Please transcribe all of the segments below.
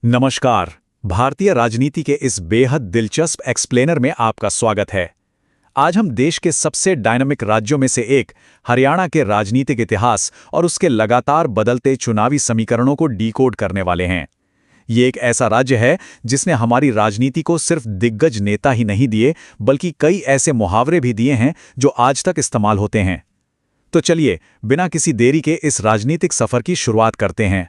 नमस्कार। भारतीय राजनीति के इस बेहद दिलचस्प एक्सप्लेनर में आपका स्वागत है। आज हम देश के सबसे डायनामिक राज्यों में से एक हरियाणा के राजनीतिक इतिहास और उसके लगातार बदलते चुनावी समीकरणों को डिकोड करने वाले हैं। ये एक ऐसा राज्य है जिसने हमारी राजनीति को सिर्फ दिग्गज नेता ही नहीं दिए, बल्कि कई ऐसे मुहावरे भी दिए हैं जो आज तक इस्तेमाल होते हैं। तो चलिए, बिना किसी देरी के इस राजनीतिक सफर की शुरुआत करते हैं।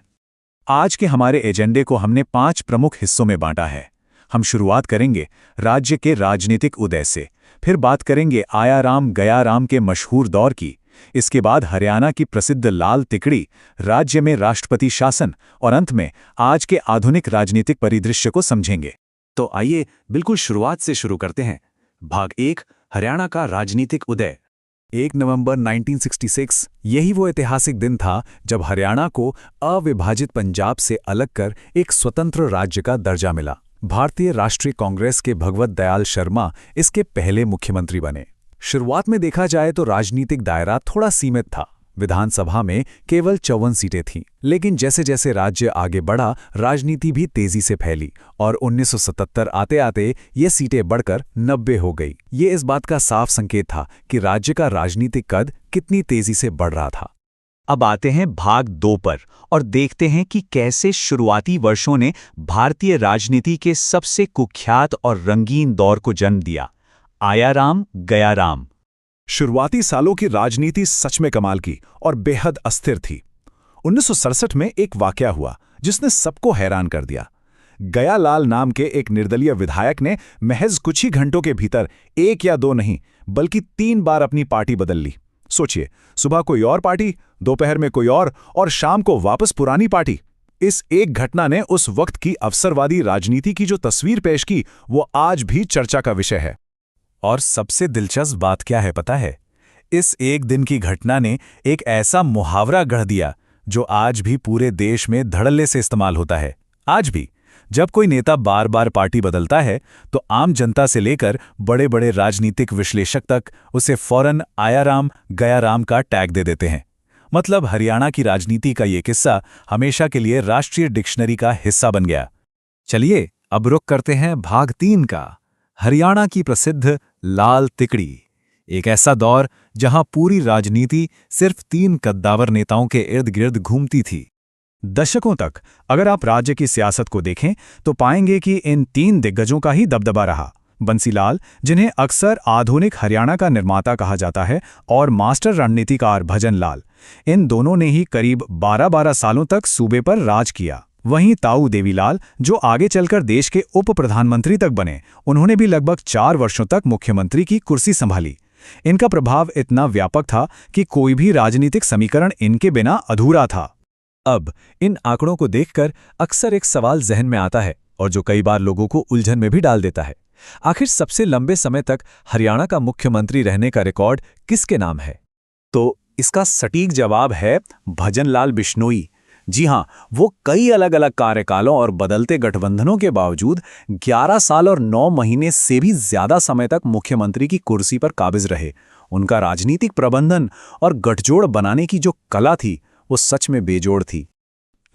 आज के हमारे एजेंडे को हमने 5 प्रमुख हिस्सों में बांटा है। हम शुरुआत करेंगे राज्य के राजनीतिक उदय से, फिर बात करेंगे आया राम गया राम के मशहूर दौर की, इसके बाद हरियाणा की प्रसिद्ध लाल तिकड़ी, राज्य में राष्ट्रपति शासन और अंत में आज के आधुनिक राजनीतिक परिदृश्य को समझेंगे। तो आइए बिल्कुल शुरुआत से शुरू करते हैं। भाग 1, हरियाणा का राजनीतिक उदय। 1 नवंबर 1966 यही वो ऐतिहासिक दिन था जब हरियाणा को अविभाजित पंजाब से अलग कर एक स्वतंत्र राज्य का दर्जा मिला। भारतीय राष्ट्रीय कांग्रेस के भगवत दयाल शर्मा इसके पहले मुख्यमंत्री बने। शुरुआत में देखा जाए तो राजनीतिक दायरा थोड़ा सीमित था। विधानसभा में केवल 54 सीटें थीं, लेकिन जैसे जैसे राज्य आगे बढ़ा, राजनीति भी तेजी से फैली और 1977 आते आते ये सीटें बढ़कर 90 हो गई। ये इस बात का साफ संकेत था कि राज्य का राजनीतिक कद कितनी तेजी से बढ़ रहा था। अब आते हैं भाग 2 पर और देखते हैं कि कैसे शुरुआती वर्षों ने भारतीय राजनीति के सबसे कुख्यात और रंगीन दौर को जन्म दिया, आया राम गया राम। शुरुआती सालों की राजनीति सच में कमाल की और बेहद अस्थिर थी। 1967 में एक वाकया हुआ जिसने सबको हैरान कर दिया। गयालाल नाम के एक निर्दलीय विधायक ने महज कुछ ही घंटों के भीतर 1 या 2 नहीं बल्कि 3 बार अपनी पार्टी बदल ली। सोचिए, सुबह कोई और पार्टी, दोपहर में कोई और शाम को वापस पुरानी पार्टी। इस एक घटना ने उस वक्त की अवसरवादी राजनीति की जो तस्वीर पेश की, वो आज भी चर्चा का विषय है। और सबसे दिलचस्प बात क्या है पता है? इस एक दिन की घटना ने एक ऐसा मुहावरा गढ़ दिया जो आज भी पूरे देश में धड़ल्ले से इस्तेमाल होता है। आज भी जब कोई नेता बार बार पार्टी बदलता है तो आम जनता से लेकर बड़े बड़े राजनीतिक विश्लेषक तक उसे फौरन आया राम गया राम का टैग दे देते हैं। मतलब हरियाणा की राजनीति का ये किस्सा हमेशा के लिए राष्ट्रीय डिक्शनरी का हिस्सा बन गया। चलिए अब रुख करते हैं भाग 3 का, हरियाणा की प्रसिद्ध लाल तिकड़ी। एक ऐसा दौर जहां पूरी राजनीति सिर्फ 3 कद्दावर नेताओं के इर्द गिर्द घूमती थी। दशकों तक अगर आप राज्य की सियासत को देखें तो पाएंगे कि इन 3 दिग्गजों का ही दबदबा रहा। बंसीलाल, जिन्हें अक्सर आधुनिक हरियाणा का निर्माता कहा जाता है, और मास्टर रणनीतिकार भजन लाल, इन दोनों ने ही करीब 12-12 सालों तक सूबे पर राज किया। वहीं ताऊ देवीलाल, जो आगे चलकर देश के उप प्रधानमंत्री तक बने, उन्होंने भी लगभग 4 वर्षों तक मुख्यमंत्री की कुर्सी संभाली। इनका प्रभाव इतना व्यापक था कि कोई भी राजनीतिक समीकरण इनके बिना अधूरा था। अब इन आंकड़ों को देखकर अक्सर एक सवाल जहन में आता है और जो कई बार लोगों को उलझन में भी डाल देता है। आखिर सबसे लंबे समय तक हरियाणा का मुख्यमंत्री रहने का रिकॉर्ड किसके नाम है? तो इसका सटीक जवाब है भजन लाल बिश्नोई। जी हां, वो कई अलग अलग कार्यकालों और बदलते गठबंधनों के बावजूद 11 साल और 9 महीने से भी ज्यादा समय तक मुख्यमंत्री की कुर्सी पर काबिज रहे। उनका राजनीतिक प्रबंधन और गठजोड़ बनाने की जो कला थी, वो सच में बेजोड़ थी।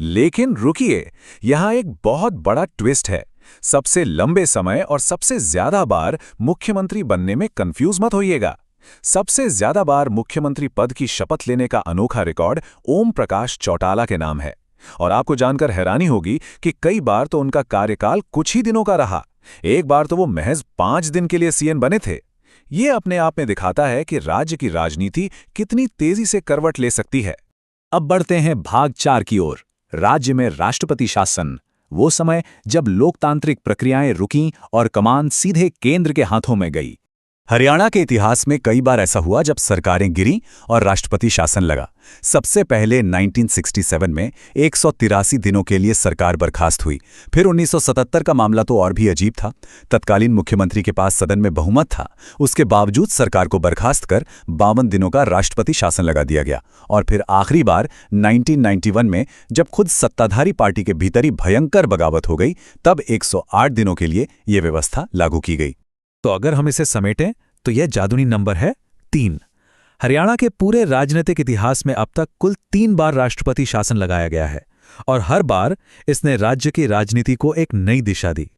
लेकिन रुकिए, यहां एक बहुत बड़ा ट्विस्ट है। सबसे लंबे समय और सबसे ज्यादा बार मुख्यमंत्री बनने में कंफ्यूज मत होइएगा। सबसे ज्यादा बार मुख्यमंत्री पद की शपथ लेने का अनोखा रिकॉर्ड ओम प्रकाश चौटाला के नाम है। और आपको जानकर हैरानी होगी कि कई बार तो उनका कार्यकाल कुछ ही दिनों का रहा। एक बार तो वो महज 5 दिन के लिए सीएम बने थे। ये अपने आप में दिखाता है कि राज्य की राजनीति कितनी तेजी से करवट ले सकती है। अब बढ़ते हैं भाग 4 की ओर, राज्य में राष्ट्रपति शासन। वो समय जब लोकतांत्रिक प्रक्रियाएं रुकीं और कमान सीधे केंद्र के हाथों में गई। हरियाणा के इतिहास में कई बार ऐसा हुआ जब सरकारें गिरीं और राष्ट्रपति शासन लगा। सबसे पहले 1967 में 183 दिनों के लिए सरकार बर्खास्त हुई। फिर 1977 का मामला तो और भी अजीब था। तत्कालीन मुख्यमंत्री के पास सदन में बहुमत था, उसके बावजूद सरकार को बर्खास्त कर 52 दिनों का राष्ट्रपति शासन लगा दिया गया। और फिर आखिरी बार 1991 में जब खुद सत्ताधारी पार्टी के भीतर ही भयंकर बगावत हो गई, तब 108 दिनों के लिए ये व्यवस्था लागू की गई। तो अगर हम इसे समेटें तो यह जादुई नंबर है 3। हरियाणा के पूरे राजनीतिक इतिहास में अब तक कुल 3 बार राष्ट्रपति शासन लगाया गया है और हर बार इसने राज्य की राजनीति को एक नई दिशा दी।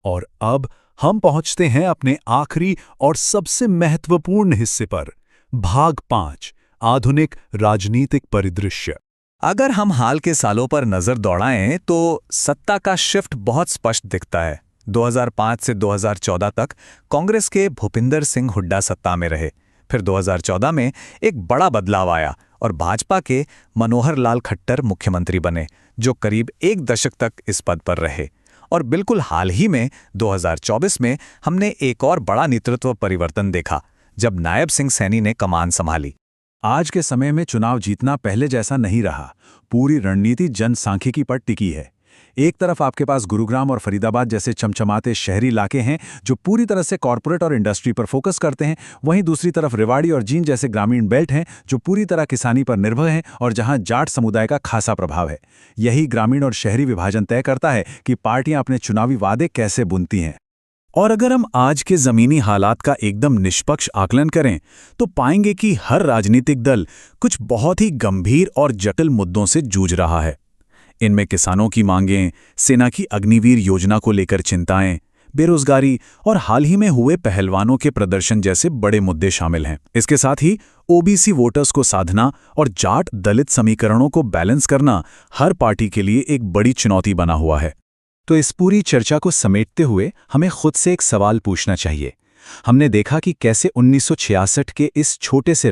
और अब हम पहुंचते हैं अपने आखिरी और सबसे महत्वपूर्ण हिस्से पर, भाग 5, आधुनिक राजनीतिक परिदृश्य। अगर हम हाल के सालों पर नजर दौड़ाएं तो सत्ता का शिफ्ट बहुत स्पष्ट दिखता है। 2005 से 2014 तक कांग्रेस के भूपिंदर सिंह हुड्डा सत्ता में रहे। फिर 2014 में एक बड़ा बदलाव आया और भाजपा के मनोहर लाल खट्टर मुख्यमंत्री बने, जो करीब एक दशक तक इस पद पर रहे। और बिल्कुल हाल ही में 2024 में हमने एक और बड़ा नेतृत्व परिवर्तन देखा, जब नायब सिंह सैनी ने कमान संभाली। आज के समय में चुनाव जीतना पहले जैसा नहीं रहा। पूरी रणनीति जनसांख्यिकी पर टिकी है। एक तरफ आपके पास गुरुग्राम और फरीदाबाद जैसे चमचमाते शहरी इलाके हैं जो पूरी तरह से कॉरपोरेट और इंडस्ट्री पर फोकस करते हैं, वहीं दूसरी तरफ रेवाड़ी और जींद जैसे ग्रामीण बेल्ट हैं जो पूरी तरह किसानी पर निर्भर हैं और जहां जाट समुदाय का खासा प्रभाव है। यही ग्रामीण और शहरी विभाजन तय करता है कि पार्टियां अपने चुनावी वादे कैसे बुनती हैं। और अगर हम आज के जमीनी हालात का एकदम निष्पक्ष आकलन करें तो पाएंगे कि हर राजनीतिक दल कुछ बहुत ही गंभीर और जटिल मुद्दों से जूझ रहा है। इनमें किसानों की मांगें, सेना की अग्निवीर योजना को लेकर चिंताएं, बेरोजगारी और हाल ही में हुए पहलवानों के प्रदर्शन जैसे बड़े मुद्दे शामिल हैं। इसके साथ ही ओबीसी वोटर्स को साधना और जाट दलित समीकरणों को बैलेंस करना हर पार्टी के लिए एक बड़ी चुनौती बना हुआ है। तो इस पूरी चर्चा को समेटते हुए हमें खुद से एक सवाल पूछना चाहिए। हमने देखा कि कैसे 1966 के इस छोटे से